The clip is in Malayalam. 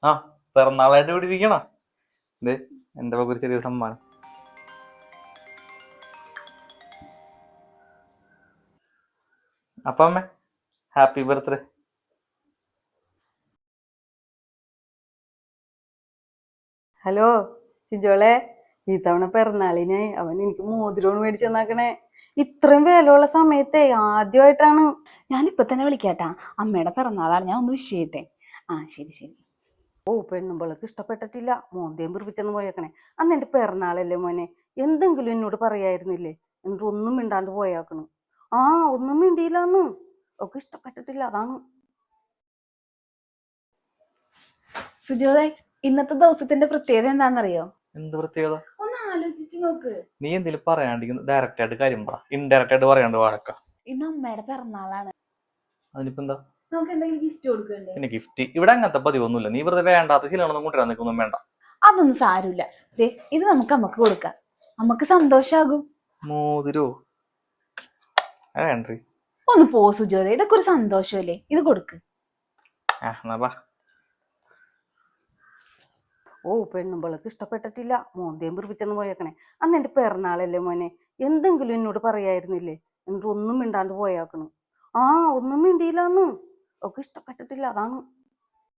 ആ പിറന്നാളായിട്ട് ഇവിടെ ഇരിക്കണ ഇത് എന്റെ വക ഒരു ചെറിയ സമ്മാനം. അപ്പൊ അമ്മ ഹാപ്പി ബർത്ത്ഡേ. ഹലോ ഷിജോളെ, ഈ തവണ പിറന്നാളിന് അവൻ എനിക്ക് മോതിരമാണ് മേടിച്ചു തന്നാക്കണേ. ഇത്രയും വിലയുള്ള സമയത്തെ ആദ്യമായിട്ടാണ്. ഞാനിപ്പൊ തന്നെ വിളിക്കാട്ടാ. അമ്മയുടെ പിറന്നാളാണ്, ഞാൻ ഒന്ന് വിഷ് ചെയ്യട്ടെ. ആ ശരി ശരി. ഓ, പെണ്ണുമ്പളക്ക് ഇഷ്ടപ്പെട്ടിട്ടില്ല, മോന്തയും പിറിപ്പിച്ചെന്ന് പോയേക്കണേ. അന്ന് എന്റെ പിറന്നാളല്ലേ മോനെ, എന്തെങ്കിലും എന്നോട് പറയായിരുന്നില്ലേ? എന്നിട്ട് ഒന്നും മിണ്ടാണ്ട് പോയാക്കണു. ആ, ഒന്നും മിണ്ടിയില്ലാന്ന്. ഒക്കെ ഇഷ്ടപ്പെട്ടിട്ടില്ല, അതാണ്. സുജോതെ, ഇന്നത്തെ ദിവസത്തിന്റെ പ്രത്യേകത എന്താണെന്നറിയോ? എന്ത് പ്രത്യേകത? ഒന്ന് ആലോചിച്ചു നോക്ക്. നീ എന്തെങ്കിലും പറയാണ്ടിരിക്കുന്നു, ഡയറക്റ്റ് ആയിട്ട് കാര്യം പറ. ഇൻഡയറക്റ്റ് ആയിട്ട് പറയാണ്ട് വഴക്ക. ഇന്ന് അമ്മയുടെ പിറന്നാളാണ്. അതിനിപ്പോ എന്താ? നമുക്ക് എന്തെങ്കിലും ഗിഫ്റ്റ് കൊടുക്കണ്ടേ? പിന്നെ ഗിഫ്റ്റ് ഇവിടെ അങ്ങനത്തെ പതിവൊന്നുമില്ല. നീ വെറുതെ വേണ്ടാത്ത ശീലങ്ങളൊന്നും കൊണ്ടുവരാൻ നിൽക്കൊന്നും വേണ്ട. അതൊന്നും സാരമില്ല. ഇത് നമുക്ക് അമ്മക്ക് കൊടുക്കാം, അമ്മക്ക് സന്തോഷാകും. മോതിരോ? വേണ്ടി. ഒന്ന് പോ സുജോതെ, ഇതൊക്കെ ഒരു സന്തോഷമല്ലേ, ഇത് കൊടുക്ക്. എന്നാ ബാ. ഓ, പെണ്ണുമ്പളക്ക് ഇഷ്ടപ്പെട്ടിട്ടില്ല, മോന്തയും പിറിപ്പിച്ചെന്ന് പോയേക്കണേ. അന്ന് എന്റെ പിറന്നാളല്ലേ മോനെ, എന്തെങ്കിലും എന്നോട് പറയായിരുന്നില്ലേ? എന്നിട്ട് ഒന്നും മിണ്ടാണ്ട് പോയാക്കണു. ആ, ഒന്നും മിണ്ടിയില്ലാന്ന്. ഒക്കെ ഇഷ്ടപ്പെട്ടിട്ടില്ല, അതാണ്.